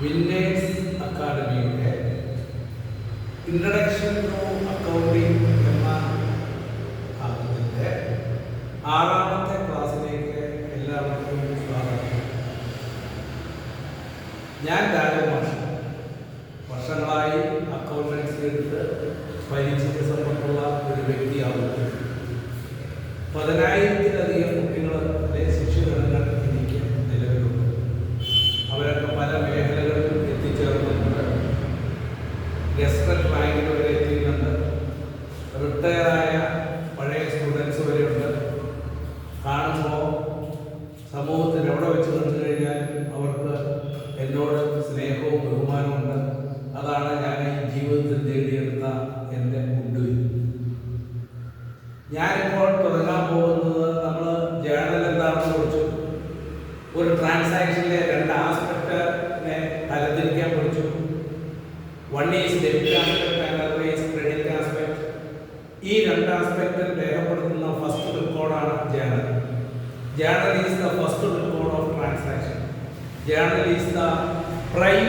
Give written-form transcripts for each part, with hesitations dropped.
Winners അക്കാദമിയുടെ introduction to accounting എന്ന ഭാഗത്തിൻ്റെ 6ാമത്തെ ക്ലാസ്സിലേക്ക് എല്ലാവർക്കും സ്വാഗതം. ഞാൻ രാജമാഷ് വർഷങ്ങളായി അക്കൗണ്ടൻസി എടുത്ത് പരിചയ സമ്പത്തുള്ള ഒരു വ്യക്തിയാണ്. 10,000-ലധികം കുട്ടികളുടെ ശിശുഗണങ്ങൾ എനിക്ക് നിലവിലുണ്ട്. അവരൊക്കെ പല മേഖലകളിലും എത്തിച്ചേർന്നിട്ടുണ്ട്. ഗസറ്റഡ് റാങ്കിൽ വരെ എത്തിയിട്ടുണ്ട്. റിട്ടയറായ പഴയ സ്റ്റുഡൻസ് വരെയുണ്ട്. കാണുമ്പോൾ സമൂഹത്തിൽ എവിടെ വെച്ച് കണ്ടു കഴിഞ്ഞാൽ അവർക്ക് എന്നോട് സ്നേഹവും ബഹുമാനവും ഉണ്ട്. അതാണ് ഞാൻ ഈ ജീവിതത്തിൽ നേടിയെടുത്ത എൻ്റെ മുൻവിൽ. ഞാനിപ്പോൾ തുടങ്ങാൻ പോകുന്നത് നമ്മൾ ജേണൽ എന്താണെന്ന് കുറിച്ചു, ഒരു ട്രാൻസാക്ഷനിലെ 2 ആസ്പെക്റ്റിനെ തരംതിരിക്കാൻ പഠിച്ചു. One is debit aspect and other is credit aspect. ഈ 2 ആസ്പെക്റ്റിൽ രേഖപ്പെടുത്തുന്ന ഫസ്റ്റ് റെക്കോർഡാണ് journal. Journal is the first record of transaction. Journal is the prime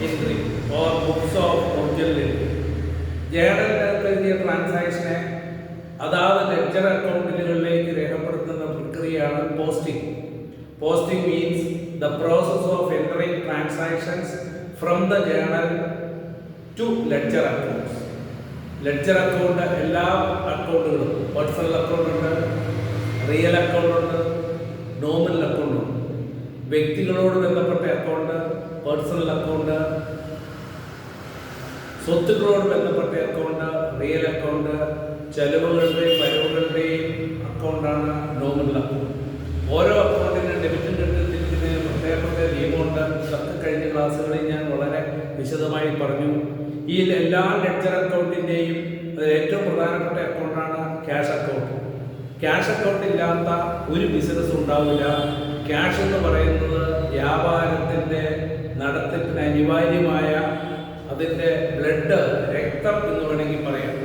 entry or books of original entry. ജേണലിനകത്ത് എഴുതിയ ട്രാൻസാക്ഷനെ അതാത് ലെഡ്ജർ അക്കൗണ്ടുകളിലേക്ക് രേഖപ്പെടുത്തുന്ന പ്രക്രിയയാണ് posting. Posting means the process of entering transactions from the journal to ledger accounts. Ledger account എല്ലാ അക്കൗണ്ടുകളും, personal account ഉണ്ട്, റിയൽ അക്കൗണ്ട് ഉണ്ട്, നോമിനൽ അക്കൗണ്ട് ഉണ്ട്. വ്യക്തികളോട് ബന്ധപ്പെട്ട അക്കൗണ്ട് പേഴ്സണൽ അക്കൗണ്ട്, സ്വത്തുക്കളോട് ബന്ധപ്പെട്ട അക്കൗണ്ട് റിയൽ അക്കൗണ്ട്, ചെലവുകളുടെയും വരവുകളുടെയും അക്കൗണ്ടാണ് നോമിനൽ അക്കൗണ്ട്. ഓരോ അക്കൗണ്ടിനും ഡെബിറ്റും ക്രെഡിറ്റിന് പ്രത്യേക നിയമമുണ്ട്. ഇതൊക്കെ കഴിഞ്ഞ ക്ലാസ്സുകളിൽ ഞാൻ വളരെ വിശദമായി പറഞ്ഞു. ഈ എല്ലാ ലെഡ്ജർ അക്കൗണ്ടിൻ്റെയും ഏറ്റവും പ്രധാനപ്പെട്ട അക്കൗണ്ടാണ് ക്യാഷ് അക്കൗണ്ട്. ക്യാഷ് അക്കൗണ്ട് ഇല്ലാത്ത ഒരു ബിസിനസ് ഉണ്ടാവില്ല. ക്യാഷ് എന്ന് പറയുന്നത് വ്യാപാരത്തിൻ്റെ നടത്തിപ്പിന് അനിവാര്യമായ അതിൻ്റെ ബ്ലഡ്, രക്തം എന്ന് വേണമെങ്കിൽ പറയാം.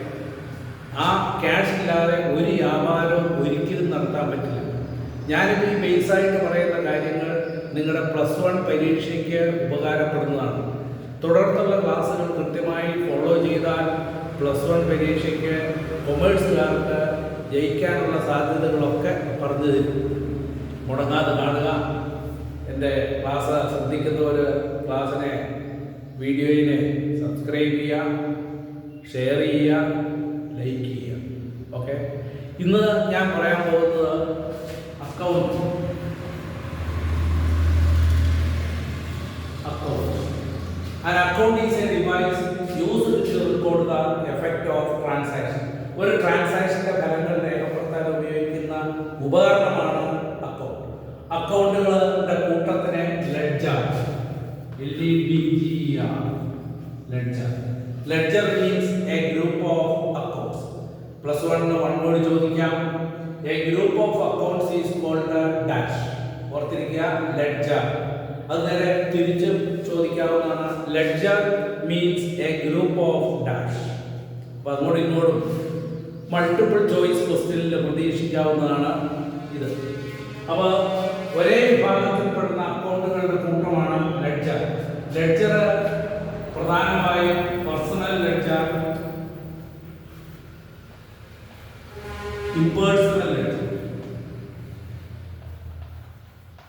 ആ ക്യാഷ് ഇല്ലാതെ ഒരു വ്യാപാരവും ഒരിക്കലും നടത്താൻ പറ്റില്ല. ഞാനിപ്പോൾ ഈ ബേസായിട്ട് പറയുന്ന കാര്യങ്ങൾ നിങ്ങളുടെ +1 പരീക്ഷയ്ക്ക് ഉപകാരപ്പെടുന്നതാണ്. തുടർന്നുള്ള ക്ലാസ്സുകൾ കൃത്യമായി ഫോളോ ചെയ്താൽ +1 പരീക്ഷയ്ക്ക് കൊമേഴ്സുകാർക്ക് ജയിക്കാനുള്ള സാധ്യതകളൊക്കെ പറഞ്ഞു തരും. മുടങ്ങാതെ കാണുക. എൻ്റെ ക്ലാസ് ശ്രദ്ധിക്കുന്നവർ ക്ലാസ്സിനെ, വീഡിയോയിനെ സബ്സ്ക്രൈബ് ചെയ്യുക, ഷെയർ ചെയ്യുക, ലൈക്ക് ചെയ്യുക. ഓക്കെ, ഇന്ന് ഞാൻ പറയാൻ പോകുന്നത് account. An account is a device used to record the effect of transaction. ഒരു ട്രാൻസാക്ഷന്റെ ഫലങ്ങൾ രേഖപ്പെടുത്താൻ ഉപയോഗിക്കുന്ന ഉപകരണമാണ് അക്കൗണ്ട്. അക്കൗണ്ടുകളുടെ കൂട്ടത്തിനെ ledger, LEDGER, ledger. Ledger means a group of accounts. +1 1 word ചോദിക്കാം. A group of accounts is called dash. ഓർത്തിരിക്കുക, ലെഡ്ജർ. അത് നേരെ തിരിച്ച് ചോദിക്കാവുന്നതാണ്. Ledger means a group of dash. അപ്പോൾ അങ്ങോട്ടും ഇങ്ങോട്ടും മൾട്ടിപ്പിൾ ചോയ്സ് ക്വസ്റ്റ്യനിൽ പ്രതീക്ഷിക്കാവുന്നതാണ് ഇത്. അപ്പോൾ ഒരേ വിഭാഗത്തിൽപ്പെടുന്ന അക്കൗണ്ടുകളുടെ കൂട്ടമാണ് ലെഡ്ജർ. ലെഡ്ജർ പ്രധാനമായും പേഴ്സണൽ ലെഡ്ജർ, ഇംപേഴ്സണൽ ലെഡ്ജർ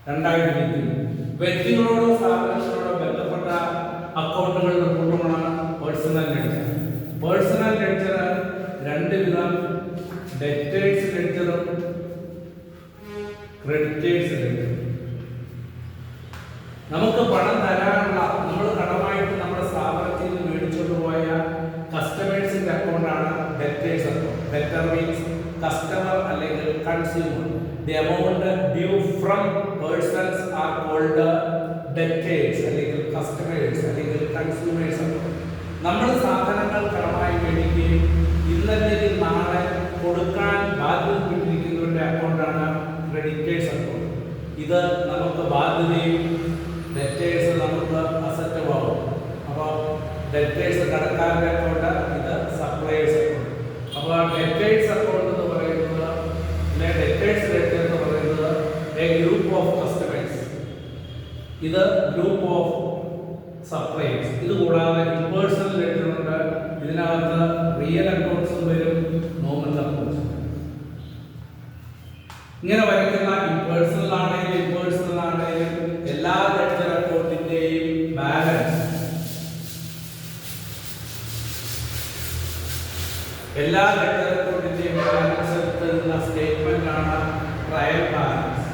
രണ്ടായിട്ട് തിരിക്കുന്നു. വ്യക്തികളോടോ സ്ഥാപനങ്ങളോടോ ബന്ധപ്പെട്ട അക്കൗണ്ടുകളുടെ കൂട്ടമാണ് പേഴ്സണൽ ലെഡ്ജർ. പേഴ്സണൽ ലെഡ്ജർ 2 വിധം, ഡെറ്റേഴ്സ് ലെഡ്ജറും ക്രെഡിറ്റേഴ്സ് ലെഡ്ജറും. നമുക്ക് പണം തരാനുള്ള, നമ്മൾ കടമായിട്ട് നമ്മുടെ സ്ഥാപനത്തിൽ നിന്ന് മേടിച്ചുകൊണ്ട് പോയ കസ്റ്റമേഴ്സിന്റെ അക്കൗണ്ടാണ് debtors account. Debtor means customer അല്ലെങ്കിൽ consumer. The amount due from persons are called debtors അല്ലെങ്കിൽ customers അല്ലെങ്കിൽ consumers. നമ്മൾ സാധനങ്ങൾ കടമായി മേടിക്കുകയും ഇന്നല്ലെങ്കിൽ നാളെ കൊടുക്കാൻ ബാധ്യതപ്പെട്ടിരിക്കുന്നവരുടെ അക്കൗണ്ടാണ് ക്രെഡിറ്റേഴ്സ് അക്കൗണ്ട്. ഇത് നമുക്ക് ബാധ്യതയും, ഡെറ്റേഴ്സ് നമുക്ക് അസറ്റുമാവും. അപ്പോൾ ഡെറ്റേഴ്സ് കടക്കാരുടെ അക്കൗണ്ട്, ഇത് സപ്ലയേഴ്സ് അക്കൗണ്ട്. അപ്പോൾ ഡെറ്റേഴ്സ് അക്കൗണ്ട് എന്ന് പറയുന്നത്, ഡെറ്റേഴ്സ് ലെഡ്ജർ എന്ന് പറയുന്നത് എ ഗ്രൂപ്പ് ഓഫ് കസ്റ്റമേഴ്സ്. ഇത് ഗ്രൂപ്പ് ഓഫ് സപ്ലൈസ്. ഇത് കൂടാതെ ഇംപേഴ്സണൽ ലെഡ്ജർ ഉണ്ട്. ഇതിനകത്ത് റിയൽ അക്കൗണ്ട്സും വരും, നോമിനൽ അക്കൗണ്ട്സും. ഇങ്ങനെ വരയ്ക്കുന്ന ഇംപേഴ്സണൽ ആണെങ്കിലും എല്ലാ ലെഡ്ജർ അക്കൗണ്ടിന്റെയും ബാലൻസ്, എല്ലാ ലെഡ്ജർ അക്കൗണ്ടിന്റെയും ബാലൻസ് എടുക്കുന്ന സ്റ്റേറ്റ്മെന്റ് ആണ് ട്രയൽ ബാലൻസ്.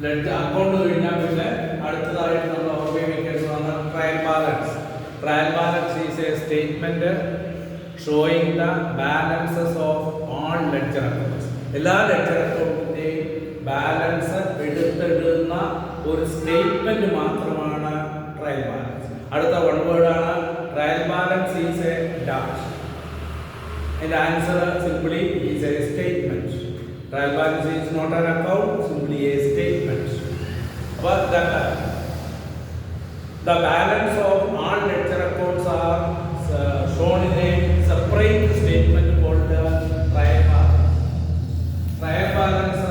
ലെഡ്ജർ അക്കൗണ്ട് കഴിഞ്ഞാൽ പിന്നെ അടുത്തതായിട്ട് നമ്മൾ ഉപയോഗിക്കേണ്ടതാണ് trial balance. Trial balance is a statement showing the balances of all ledger accounts. എല്ലാ ലെഡ്ജർ അക്കൗണ്ടിന്റെയും ബാലൻസ് എടുത്തിടുന്ന ഒരു സ്റ്റേറ്റ്മെന്റ് മാത്രമാണ് ട്രയൽ ബാലൻസ്. അടുത്ത വൺ വേർഡ് ആണ് trial balance is a dash. അതിന്റെ answer simply is a statement. Trial balance is not an account, simply a statement. But the balance of all ledger accounts are shown in a separate statement called the trial balance. Trial balance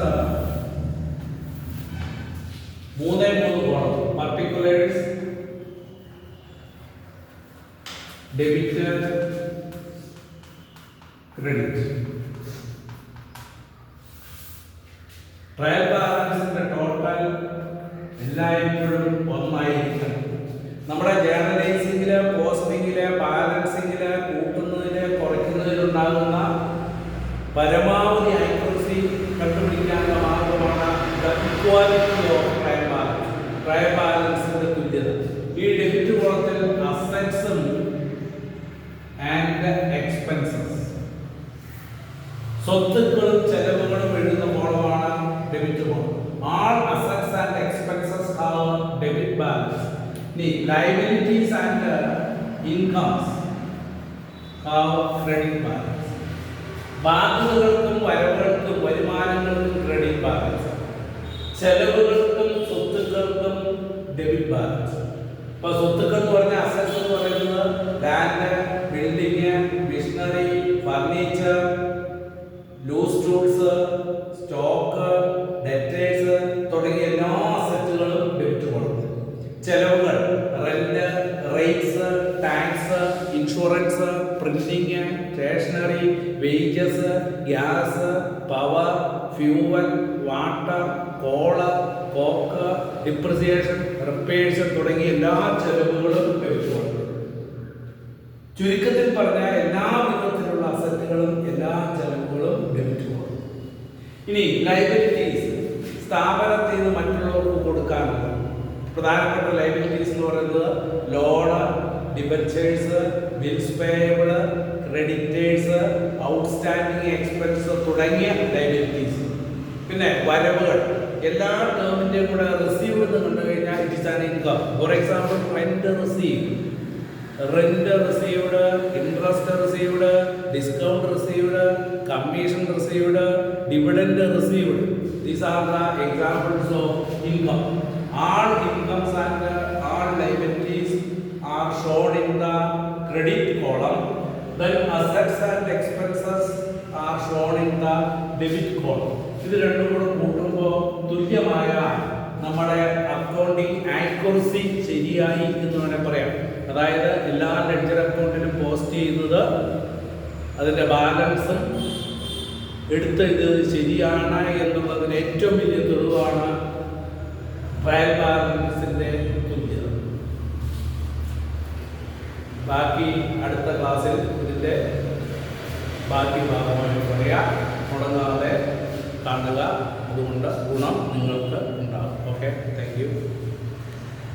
മൂന്നേ column: particulars, debit, credit. Trial ബാലൻസിന്റെ total എല്ലായ്പ്പോഴും ഒന്നായിരിക്കണം. നമ്മുടെ ജേർണലൈസിംഗില്, പോസ്റ്റിംഗില്, ബാലൻസിംഗില്, കൂട്ടുന്നതില്, കുറയ്ക്കുന്നതിലുണ്ടാകുന്ന പരമാവധി accuracy കണ്ടുപിടിക്കാനുള്ള മാർഗമാണ് equality of trial balance. Trial ബാലൻസിന്റെ തുല്യത. ഈ ഡെബിറ്റ് കോളത്തിൽ അസറ്റ്സും ആൻഡ് എക്സ്പെൻസസ്, സ്വത്തുക്കളും ചെലവുകളും എഴുതുന്ന കോളമാണ് debit column. All assets and expenses have debit balance. Liabilities and incomes have credit balance. ബാധ്യതകൾക്കും വരവുകൾക്കും വരുമാനങ്ങൾക്കും ക്രെഡിറ്റ് ബാലൻസ്, ചെലവുകൾക്കും സ്വത്തുക്കൾക്കും ഡെബിറ്റ് ബാലൻസ്. ഇപ്പൊ സ്വത്തുക്കൾ എന്ന് പറഞ്ഞ അസറ്റ്സ് എന്ന് പറയുന്നത് land, building, machinery, furniture, loose tools, stock, debtors തുടങ്ങിയ എല്ലാ അസറ്റുകളും ഡെബിറ്റ് കോളം. ചെലവുകൾ rent, rates, tax, insurance, printing, stationery, wages, gas, power, fuel, water, coal, coke, depreciation, repairs തുടങ്ങിയ എല്ലാ ചെലവുകളും ഡെബിറ്റ് കോളം. ചുരുക്കത്തിൽ പറഞ്ഞാൽ എല്ലാ വിധത്തിലുള്ള അസറ്റുകളും എല്ലാ ചെലവുകളും ഡെബിറ്റ് കോളം. ഇനി ലയബിലിറ്റീസ്, സ്ഥാപനത്തിൽ നിന്ന് മറ്റുള്ളവർക്ക് കൊടുക്കാനുള്ള പ്രധാനപ്പെട്ട ലയബിലിറ്റീസ് എന്ന് പറയുന്നത് loan, debentures, bills payable, creditors, outstanding expense തുടങ്ങിയ ലയബിലിറ്റീസ്. പിന്നെ വരവുകൾ, എല്ലാ ടേമിന്റെയും കൂടെ റിസീവ് എന്ന് കണ്ടു കഴിഞ്ഞാൽ it is an income. For example rent receive, rent received, interest received, discount received, commission received, dividend received. These are the examples of income. All incomes and all liabilities are shown in the credit column. Then assets and expenses are shown in the debit column. ഇത് രണ്ടും കൂടെ കൂട്ടുമ്പോൾ തുല്യമായ നമ്മുടെ accounting accuracy ശരിയായി എന്ന് വേണേൽ പറയാം. അതായത് എല്ലാ ലെഡ്ജർ അക്കൗണ്ടിലും പോസ്റ്റ് ചെയ്യുന്നത് അതിൻ്റെ ബാലൻസും എടുത്തെഴുതുന്നത് ശരിയാണ് എന്നുള്ളതിന് ഏറ്റവും വലിയ തെളിവാണ് ട്രയൽ ബാലൻസിൻ്റെ തുല്യത. ബാക്കി അടുത്ത ക്ലാസ്സിൽ ഇതിൻ്റെ ബാക്കി ഭാഗമായി പറയാം. മുടങ്ങാതെ കാണുക, അതുകൊണ്ട് ഗുണം നിങ്ങൾക്ക് ഉണ്ടാകും. Okay, thank you.